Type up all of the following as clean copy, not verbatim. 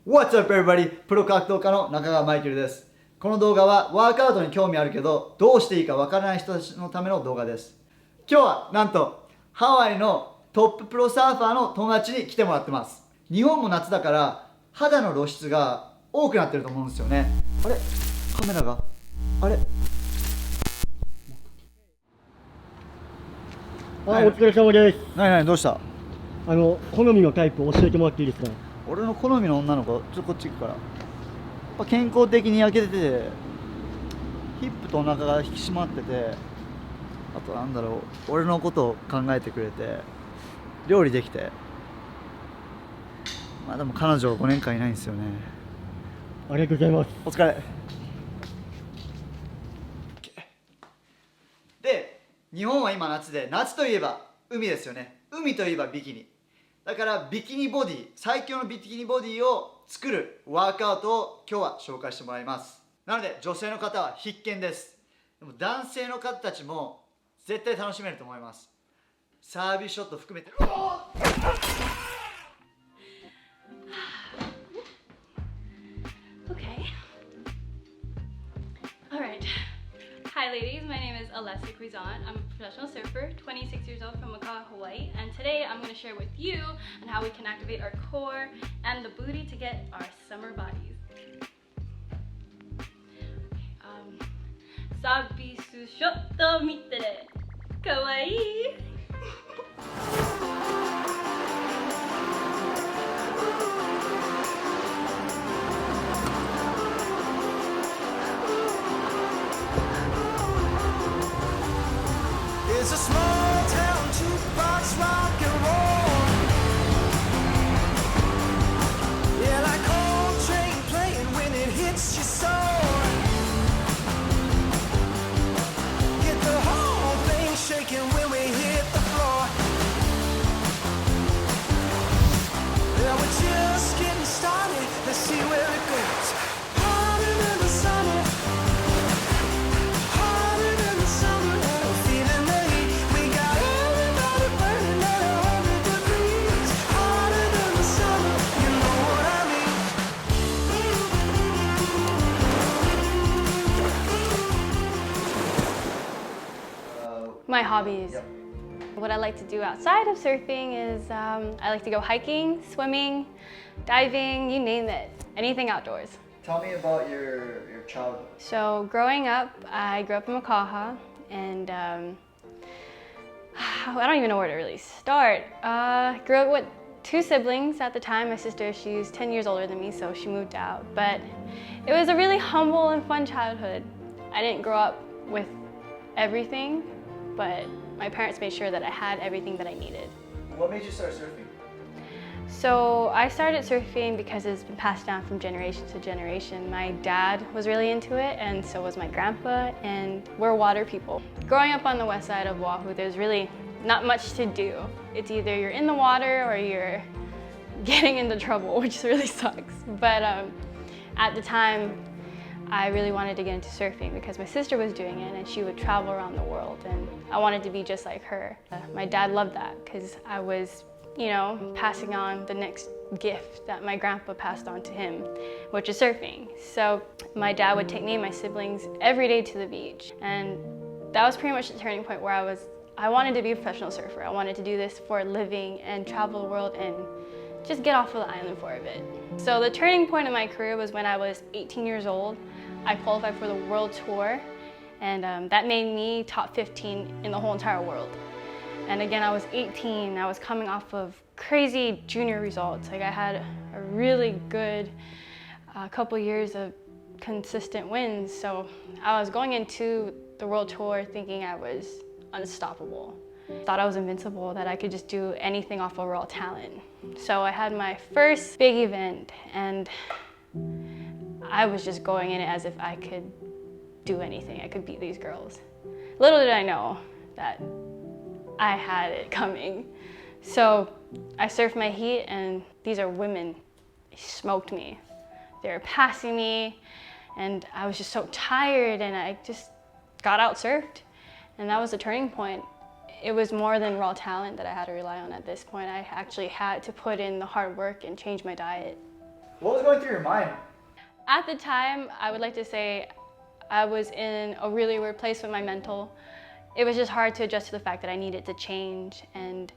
What's up everybody? プロ格闘家の中川マイケルです。この動画はワークアウトに興味あるけどどうしていいかわからない人たちのための動画です。今日はなんとハワイのトッププロサーファーの友達に来てもらってます。日本も夏だから肌の露出が多くなってると思うんですよね。あれカメラがあれお疲れ様です。何どうした？好みのタイプ教えてもらっていいですか？俺の好みの女の子、ちょっとこっち行くから。やっぱ健康的に焼けてて、ヒップとお腹が引き締まってて、あとなんだろう、俺のことを考えてくれて、料理できて。まあでも彼女5年間いないんですよね。ありがとうございます。お疲れ。で、日本は今夏で、夏といえば海ですよね。海といえばビキニ。だからビキニボディ、最強のビキニボディを作るワークアウトを今日は紹介してもらいます。なので女性の方は必見です。でも男性の方たちも絶対楽しめると思います。サービスショット含めて。Okay. All right. Hi ladies, my name is Alessa Quizon. I'm a professional surfer, 26 years old from Makaha, Hawaii, and today I'm going to share with you on how we can activate our core and the booty to get our summer bodies. Sabisu shotto mitere. Kawaii. It's a small town jukebox rock and roll. Yeah, like Coltrane playing when it hits your soul. Get the whole thing shaking when we hit the floor. Yeah, we're just getting started. Let's see where it goes. Harder than the summer. Harder than the summer. I'm feeling the heat. We got everybody burning at 100 degrees. Harder than the summer. You know what I mean. My hobbies. Yep. What I like to do outside of surfing is I like to go hiking, swimming, diving, you name it, anything outdoors. Tell me about your childhood. So growing up, I grew up in Makaha, and I don't even know where to really start. Grew up with two siblings at the time. My sister, she's 10 years older than me, so she moved out. But it was a really humble and fun childhood. I didn't grow up with everything, but my parents made sure that I had everything that I needed. What made you start surfing? So I started surfing because it's been passed down from generation to generation. My dad was really into it, and so was my grandpa, and we're water people. Growing up on the west side of Oahu, there's really not much to do. It's either you're in the water or you're getting into trouble, which really sucks. But at the time, I really wanted to get into surfing because my sister was doing it and she would travel around the world, and I wanted to be just like her. My dad loved that because I was, you know, passing on the next gift that my grandpa passed on to him, which is surfing. So my dad would take me and my siblings every day to the beach, and that was pretty much the turning point where I wanted to be a professional surfer. I wanted to do this for a living and travel the world and just get off of the island for a bit. So the turning point in my career was when I was 18 years old. I qualified for the world tour, and that made me top 15 in the whole entire world. And again, I was 18, I was coming off of crazy junior results. Like I had a really good couple years of consistent wins. So I was going into the world tour thinking I was unstoppable. Thought I was invincible, that I could just do anything off of raw talent. So I had my first big event, and I was just going in it as if I could do anything. I could beat these girls. Little did I know that I had it coming. So I surfed my heat, and these are women. They smoked me. They were passing me, and I was just so tired, and I just got out surfed. And that was the turning point. It was more than raw talent that I had to rely on at this point. I actually had to put in the hard work and change my diet. What was going through your mind? At the time, I would like to say I was in a really weird place with my mental. It was just hard to adjust to the fact that I needed to change, and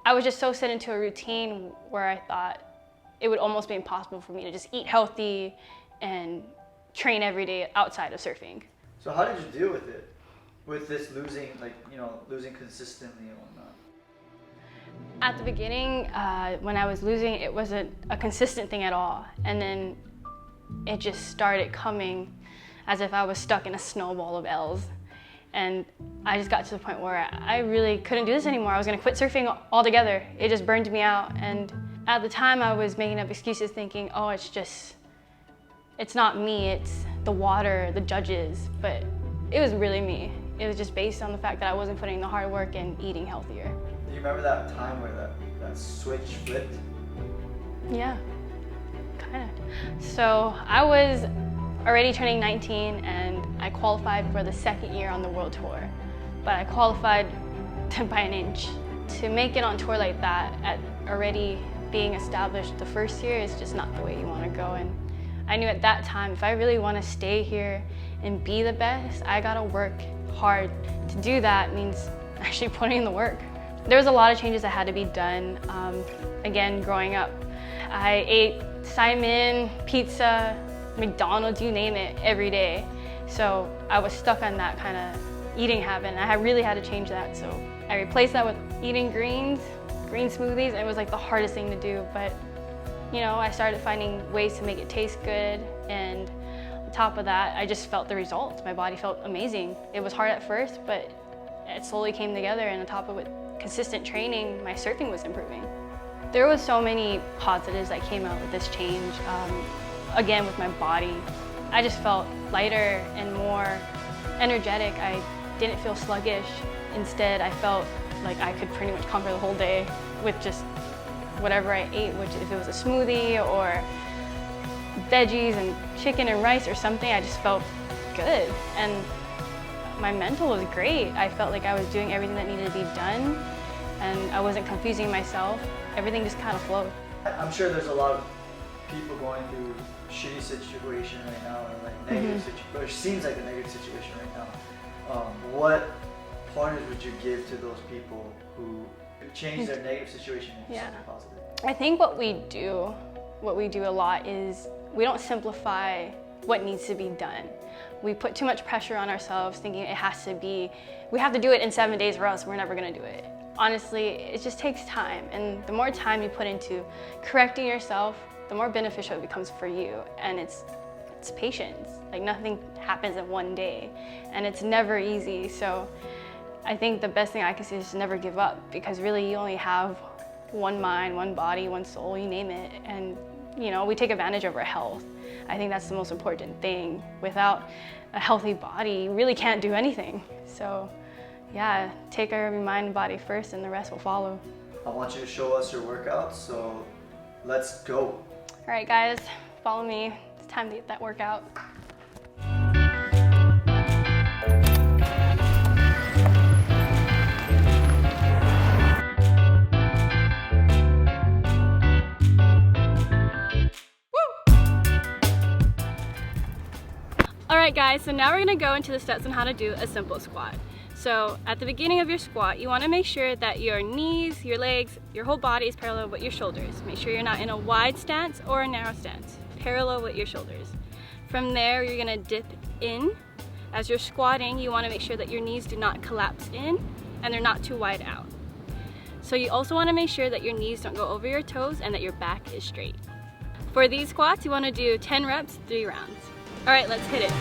I was just so set into a routine where I thought it would almost be impossible for me to just eat healthy and train every day outside of surfing. So how did you deal with it? With this losing, like, you know, losing consistently and whatnot? At the beginning, when I was losing, it wasn't a consistent thing at all. And then it just started coming as if I was stuck in a snowball of L's. And I just got to the point where I really couldn't do this anymore. I was gonna quit surfing altogether. It just burned me out. And at the time I was making up excuses thinking, oh, it's not me, it's the water, the judges. But it was really me. It was just based on the fact that I wasn't putting in the hard work and eating healthier. Do you remember that time where that switch flipped? Yeah, kinda. So I was already turning 19 and I qualified for the second year on the world tour. But I qualified by an inch. To make it on tour like that at already being established the first year is just not the way you want to go. And I knew at that time, if I really want to stay here and be the best, I gotta work hard. To do that means actually putting in the work. There was a lot of changes that had to be done. Again, growing up, I ate Simon, pizza, McDonald's, you name it, every day. So I was stuck on that kind of eating habit, and I really had to change that. So I replaced that with eating green smoothies, and it was like the hardest thing to do. But you know, I started finding ways to make it taste good, and on top of that, I just felt the results. My body felt amazing. It was hard at first, but it slowly came together, and on top of it, consistent training, my surfing was improving. There was so many positives that came out with this change. Again, with my body, I just felt lighter and more energetic. I didn't feel sluggish. Instead, I felt like I could pretty much conquer the whole day with just whatever I ate, which if it was a smoothie or veggies and chicken and rice or something, I just felt good. And my mental was great. I felt like I was doing everything that needed to be done, and I wasn't confusing myself. Everything just kind of flowed. I'm sure there's a lot of people going through shitty situation right now, or like negative situation, or it seems like a negative situation right now. What pointers would you give to those people who change their negative situation into something positive? I think what we do a lot is we don't simplify what needs to be done. We put too much pressure on ourselves thinking it has to be, we have to do it in 7 days or else we're never gonna do it. Honestly, it just takes time, and the more time you put into correcting yourself, the more beneficial it becomes for you. And it's patience. Like, nothing happens in one day, and it's never easy. So I think the best thing I can say is to never give up, because really you only have one mind, one body, one soul, you name it. And you know, we take advantage of our health. I think that's the most important thing. Without a healthy body, you really can't do anything. So yeah, take care of your mind and body first, and the rest will follow. I want you to show us your workouts, so let's go. All right, guys, follow me. It's time to get that workout. All right, guys, so now we're gonna go into the steps on how to do a simple squat. So at the beginning of your squat, you want to make sure that your knees, your legs, your whole body is parallel with your shoulders. Make sure you're not in a wide stance or a narrow stance, parallel with your shoulders. From there, you're going to dip in. As you're squatting, you want to make sure that your knees do not collapse in and they're not too wide out. So you also want to make sure that your knees don't go over your toes and that your back is straight. For these squats, you want to do 10 reps, 3 rounds. All right, let's hit it.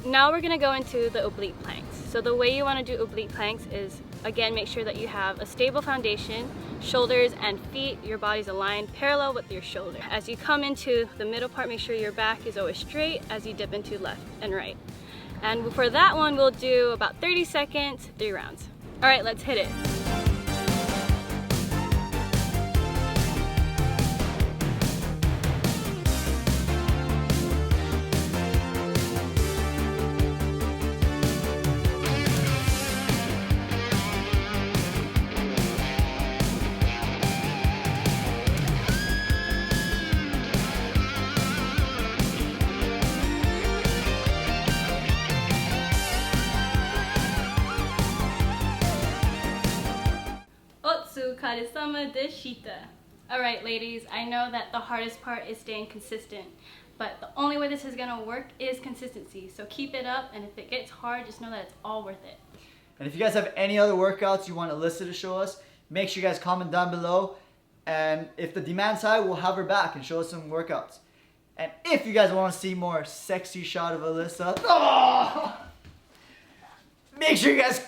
Now we're gonna go into the oblique planks. So the way you wanna do oblique planks is, again, make sure that you have a stable foundation, shoulders and feet, your body's aligned parallel with your shoulder. As you come into the middle part, make sure your back is always straight as you dip into left and right. And for that one, we'll do about 30 seconds, 3 rounds. All right, let's hit it. karesama deshita. Alright, ladies, I know that the hardest part is staying consistent, but the only way this is gonna work is consistency. So keep it up, and if it gets hard, just know that it's all worth it. And if you guys have any other workouts you want Alyssa to show us, make sure you guys comment down below. And if the demand's high, we'll have her back and show us some workouts. And if you guys want to see more sexy shot of Alyssa, make sure you guys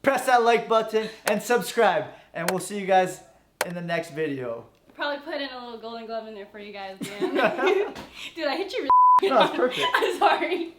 press that like button and subscribe. And we'll see you guys in the next video. Probably put in a little golden glove in there for you guys, man. Dude, I hit you really No, it's perfect. I'm sorry.